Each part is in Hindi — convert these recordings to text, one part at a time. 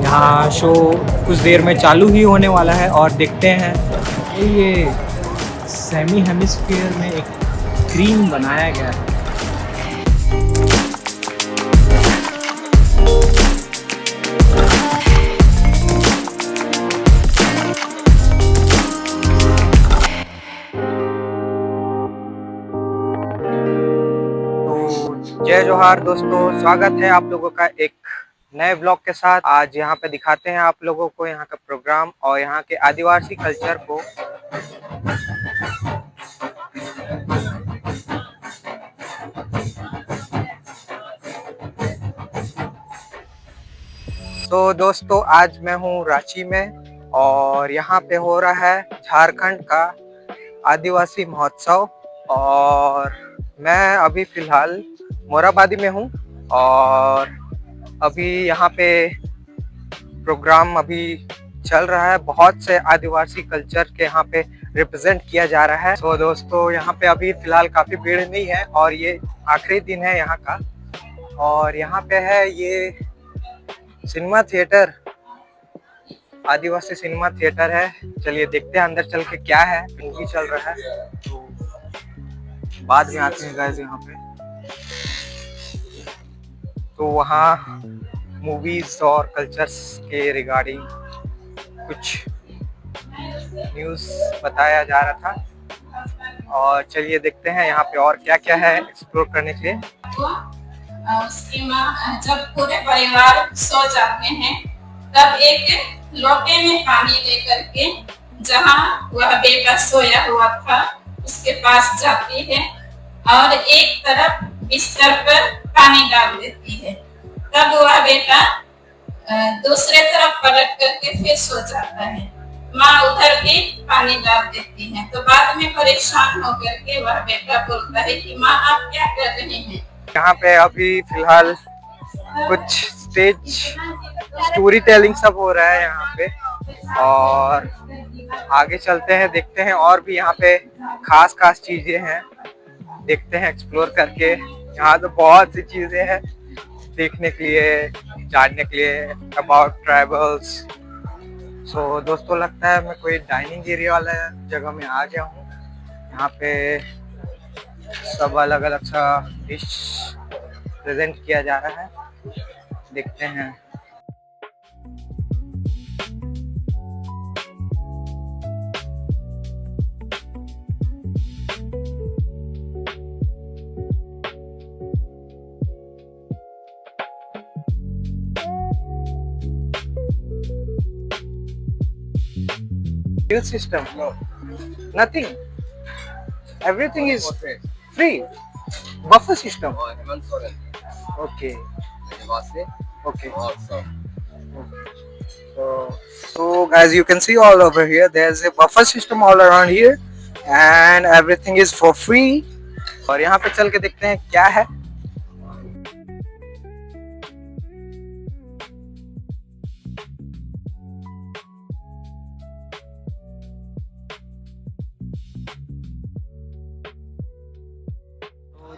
यहाँ शो कुछ देर में चालू ही होने वाला है और देखते हैं। ये सेमी हेमिस्फीयर में एक स्क्रीन बनाया गया है। जय जोहार दोस्तों, स्वागत है आप लोगों का एक नए ब्लॉग के साथ। आज यहाँ पे दिखाते हैं आप लोगों को यहाँ का प्रोग्राम और यहाँ के आदिवासी कल्चर को। तो दोस्तों, आज मैं हूँ रांची में और यहाँ पे हो रहा है झारखंड का आदिवासी महोत्सव और मैं अभी फिलहाल मोराबादी में हूँ और अभी यहाँ पे प्रोग्राम अभी चल रहा है। बहुत से आदिवासी कल्चर के यहाँ पे रिप्रेजेंट किया जा रहा है। तो दोस्तों, यहाँ पे अभी फिलहाल काफ़ी भीड़ नहीं है और ये आखिरी दिन है यहाँ का। और यहाँ पे है ये सिनेमा थिएटर, आदिवासी सिनेमा थिएटर है। चलिए देखते हैं अंदर चल के क्या है। मूवी चल रहा है तो बाद में आते हैं गाइस यहाँ पे। तो वहाँ मूवीज और कल्चर्स के रिगार्डिंग कुछ न्यूज़ बताया जा रहा था और चलिए देखते हैं यहाँ पे और क्या क्या है एक्सप्लोर करने के लिए। उसकी माँ जब पूरे परिवार सो जाते हैं तब एक लोटे में पानी लेकर के जहाँ वह बेटा सोया हुआ था उसके पास जाती है और एक तरफ बिस्तर पर पानी डाल देती है। तब वह बेटा दूसरे तरफ पलट करके फिर सो जाता है। माँ उधर भी पानी डाल देती है। तो बाद में परेशान होकर के वह बेटा बोलता है कि माँ आप क्या कर रहे हैं। यहाँ पे अभी फिलहाल कुछ स्टेज स्टोरी टेलिंग सब हो रहा है यहाँ पे और आगे चलते हैं, देखते हैं और भी यहाँ पे खास चीजें हैं, देखते हैं एक्सप्लोर करके। यहाँ तो बहुत सी चीजें हैं देखने के लिए, जानने के लिए अबाउट ट्राइबल्स। सो दोस्तों, लगता है मैं कोई डाइनिंग एरिया वाला जगह में आ गया हूँ। यहाँ पे सब अलग अलग सा डिश प्रेजेंट किया जा रहा है, देखते हैं। Bill system? No. Nothing. Everything is free. Buffer system. Okay. Okay. So guys, you can see all over here. There's a buffer system all around here, and everything is for free. और यहाँ पे चल के देखते हैं क्या है।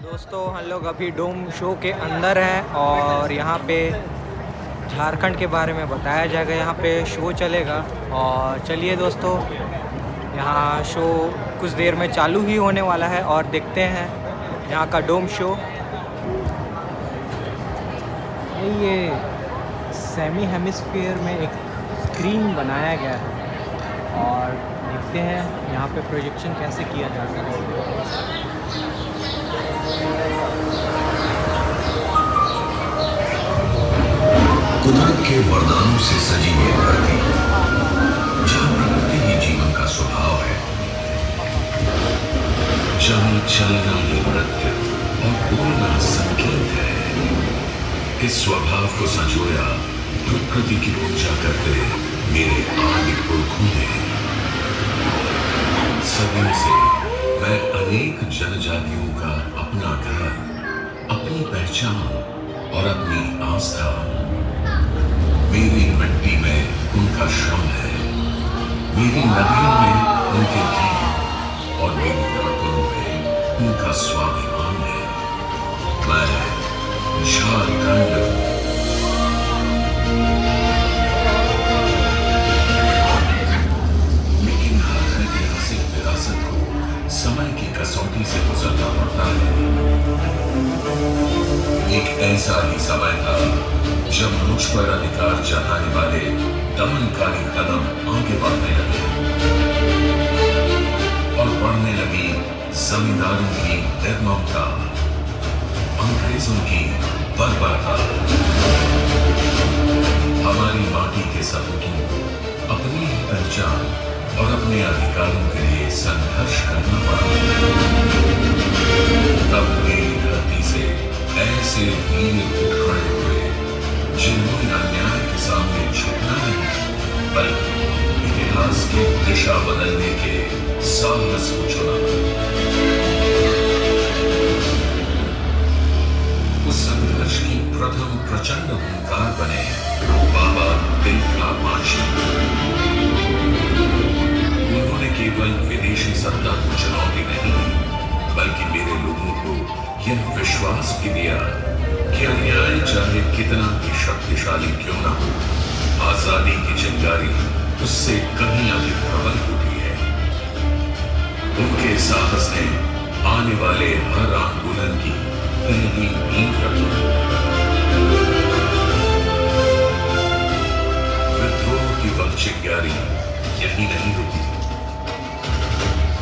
दोस्तों, हम लोग अभी डोम शो के अंदर हैं और यहाँ पे झारखंड के बारे में बताया जाएगा। यहाँ पे शो चलेगा और चलिए दोस्तों, यहाँ शो कुछ देर में चालू ही होने वाला है और देखते हैं यहाँ का डोम शो। ये सेमी हेमिस्फीयर में एक स्क्रीन बनाया गया है और देखते हैं यहाँ पे प्रोजेक्शन कैसे किया जाता है। कुदरत के वरदानों से सजी ये धरती, जहाँ प्रकृति ही जीवन का स्वभाव है। जहाँ चलना ही नृत्य और बोलना संगीत है। इस स्वभाव को संजोया प्रकृति की पूजा करते मेरे आदि पुरखों ने। सदियों से मैं अनेक जनजातियों का अपना घर, अपनी पहचान और अपनी आस्था। मेरी मिट्टी में उनका श्रम है, मेरी नदियों में उनके गीत और मेरी धड़कनों में उनका स्वाभिमान है। मैं झारखंड अधिकार जताने वाले दमनकारी कदम आगे बढ़ने लगे और बढ़ने लगी जमींदारों की निर्ममता, अंग्रेजों की बर्बरता। हमारी माटी के सपूतों को अपनी ही पहचान और अपने अधिकारों के लिए संघर्ष करना पड़ा। तब मेरी धरती से ऐसे वीर उठ खड़े हुए जिन्होंने अन्याय के सामने झुकना नहीं बल्कि इतिहास की दिशा बदलने के साहस को चुना। उस संघर्ष की प्रथम प्रचंड हुंकार बने बाबा तिलका मांझी। उन्होंने केवल विदेशी सत्ता को चुनौती नहीं बल्कि मेरे लोगों को यह विश्वास भी दिया कि अन्याय चाहे कितना भी शक्तिशाली क्यों ना हो, आजादी की चिंगारी उससे कहीं अधिक प्रबल होती है। उनके साहस ने आने वाले हर आंदोलन की पहली नींव रखी। विद्रोह की वह चिंगारी यही नहीं रुकी।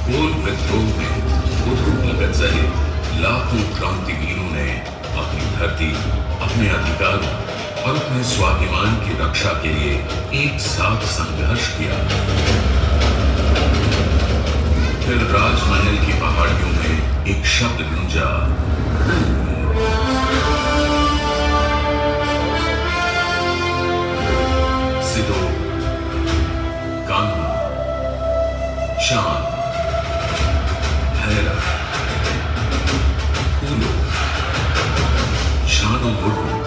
कोल विद्रोह में बुद्धू भगत सहित लाखों क्रांतिवीरों ने अपनी धरती, अपने अधिकारों और अपने स्वाभिमान की रक्षा के लिए एक साथ संघर्ष किया। फिर राजमहल की पहाड़ियों में एक शब्द गूंजा, सिदो, कान्हा, चांद, भैरव, फूलो, शानो मुर्मू,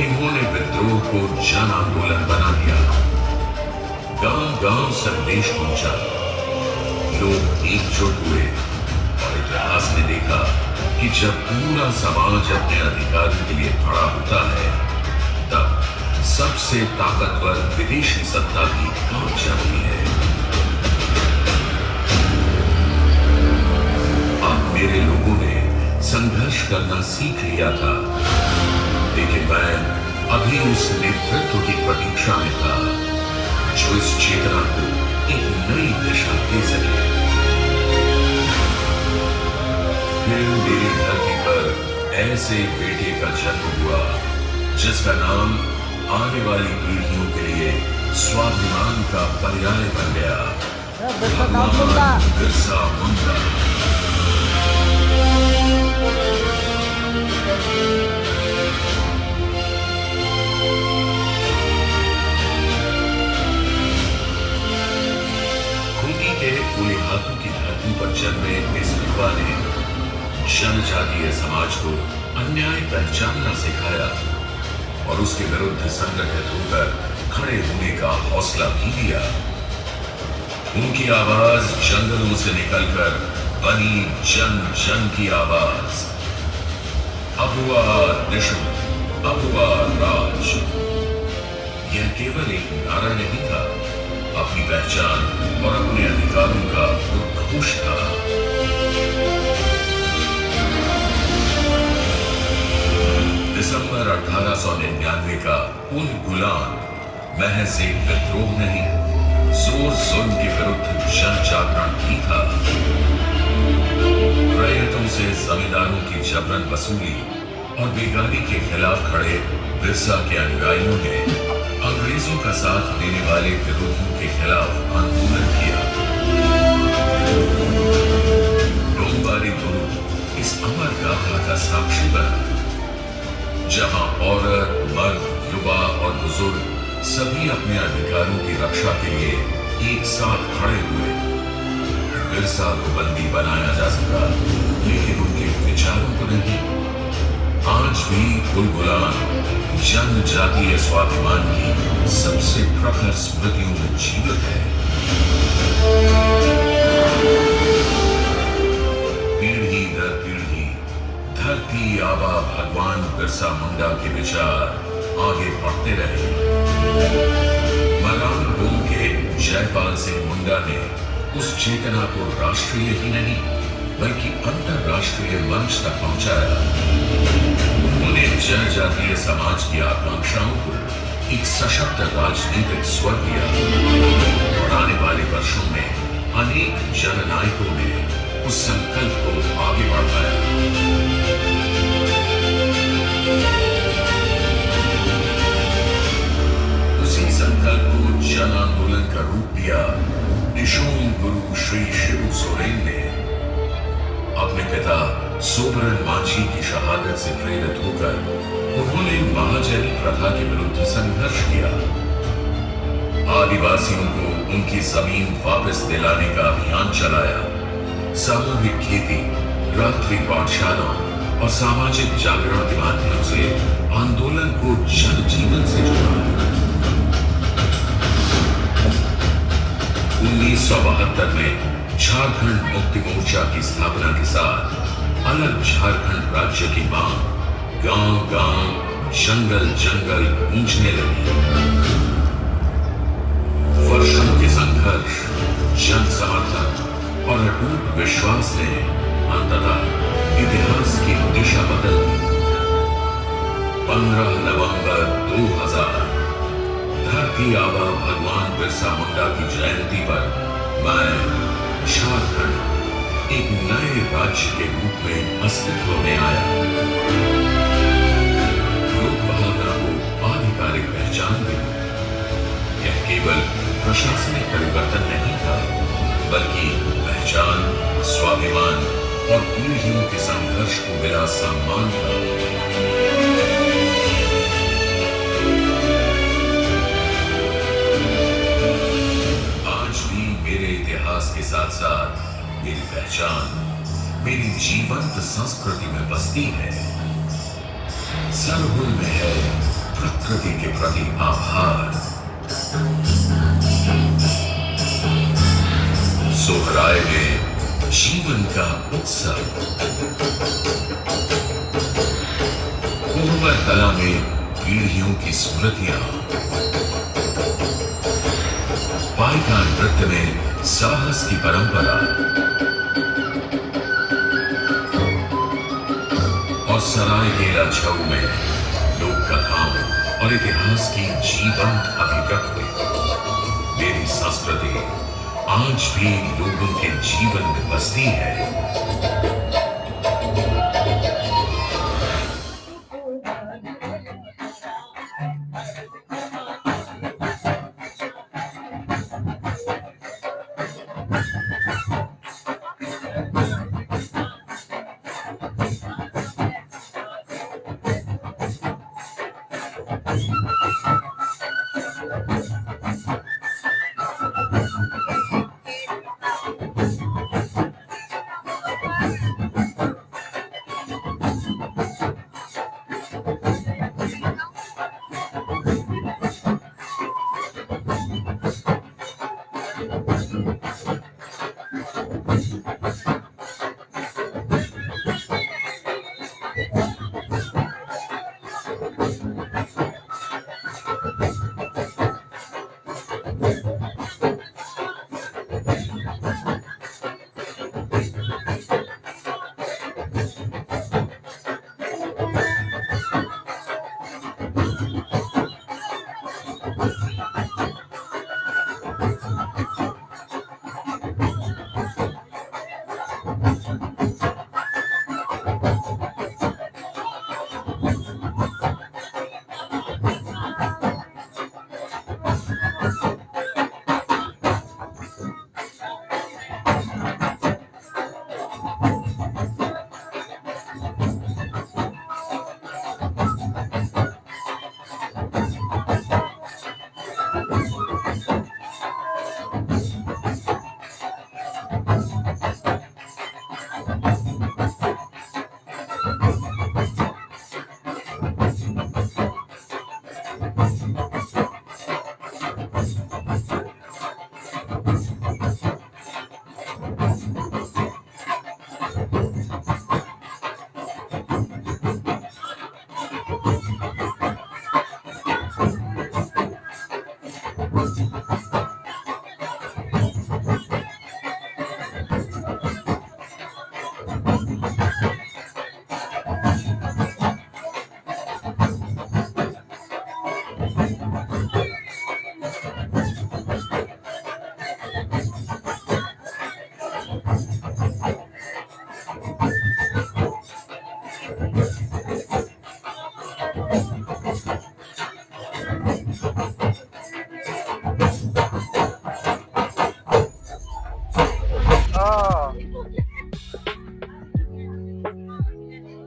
इन्होंने विद्रोह को जन आंदोलन बना दिया। गांव-गांव संदेश पहुंचा, लोग एकजुट हुए और इतिहास ने देखा कि जब पूरा समाज अपने अधिकारों के लिए खड़ा होता है तब सबसे ताकतवर विदेशी सत्ता भी कांप जाती है। अब मेरे लोगों ने संघर्ष करना सीख लिया था, लेकिन मैं अभी उस नेतृत्व की प्रतीक्षा में था जो इस चेतना को एक नई दिशा दे सके। फिर मेरी धरती पर ऐसे बेटे का जन्म हुआ जिसका नाम आने वाली पीढ़ियों के लिए स्वाभिमान का पर्याय बन गया, भगवान बिरसा मुंडा। खूंटी के उलिहातू की धरती पर जन्मे इस युवा ने जनजातीय समाज को अन्याय पहचानना सिखाया और उसके विरुद्ध संगठित होकर खड़े होने का हौसला भी दिया। उनकी आवाज जंगलों से निकलकर बनी जन जन की आवाज। अब हुआ निशु, अब हुआ राज। यह केवल एक नारा नहीं था, अपनी पहचान और अपने अधिकारों का उद्घोष था। दिसंबर 1899 का उन गुलाम महज एक विद्रोह नहीं, जोर जुल्म के विरुद्ध जन जागरण भी था। रैयतों से जमींदारों की जबरन वसूली और बेगारी के खिलाफ खड़े बिरसा के अनुयायियों ने अंग्रेजों का साथ देने वाले विरोधियों के खिलाफ आंदोलन किया। डोंबारी गुरु इस अमर गाथा का साक्षी बना, जहां औरत, मर्द, युवा और बुजुर्ग सभी अपने अधिकारों की रक्षा के लिए एक साथ खड़े हुए। बिरसा को बंदी बनाया जा सका, लेकिन उनके विचारों को नहीं। आज भी गुलगुलान जनजातीय स्वाभिमान की सबसे प्रखर स्मृतियों में जीवित है। पीढ़ी दर पीढ़ी धरती आबा भगवान बिरसा मुंडा के विचार आगे बढ़ते रहे। मरान भूम के जयपाल सिंह मुंडा ने उस चेतना को राष्ट्रीय ही नहीं बल्कि अंतरराष्ट्रीय मंच तक पहुंचाया। उन्होंने जनजातीय समाज की आकांक्षाओं को सशक्त राजनीतिक स्वर दिया और आने वाले वर्षों में अनेक जननायकों ने उस संकल्प को आगे बढ़ाया। उसी संकल्प को जन आंदोलन का रूप दिया निशोंग गुरु श्री शिबू सोरेन ने। अपने पिता सोबरन मांझी की शहादत से प्रेरित होकर उन्होंने महाजनी प्रथा के विरुद्ध संघर्ष किया। आदिवासियों को उनकी जमीन वापस दिलाने का अभियान चलाया। सामूहिक खेती, रात्रि पाठशाला और सामाजिक जागरण के माध्यम से आंदोलन को जनजीवन से जोड़ा। 1972 में झारखंड मुक्ति मोर्चा की स्थापना के साथ अलग झारखंड राज्य की मांग गांव-गांव, जंगल-जंगल गूंजने लगी। वर्षों के संघर्ष, जन समर्थन और अटूट विश्वास ने अंततः इतिहास की दिशा बदल दी। 15 नवंबर 2000 धरती आबा भगवान बिरसा मुंडा की जयंती पर मैं झारखंड एक नए राज्य के रूप में अस्तित्व में आया। लोक भावना को आधिकारिक पहचान मिली। यह केवल प्रशासनिक परिवर्तन नहीं था, बल्कि पहचान, स्वाभिमान और पीढ़ियों के संघर्ष को मिला सम्मान था। मेरे इतिहास के साथ साथ मेरी पहचान मेरी जीवंत संस्कृति में बसती है। सरहुल में है प्रकृति के प्रति आभार। सोहराय में जीवन का उत्सव। कुंवर कला में पीढ़ियों की स्मृतियां। पाइका नृत्य में साहस की परंपरा और सरायकेला छऊ में लोक कथाओं और इतिहास की जीवंत अभिव्यक्ति। मेरी संस्कृति आज भी लोगों के जीवन में बसती है।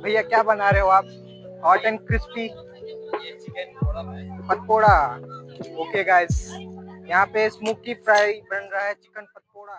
भैया क्या बना रहे हो आप? Hot and crispy pakora. Okay guys, यहाँ पे स्मोकी फ्राई बन रहा है, चिकन पकौड़ा।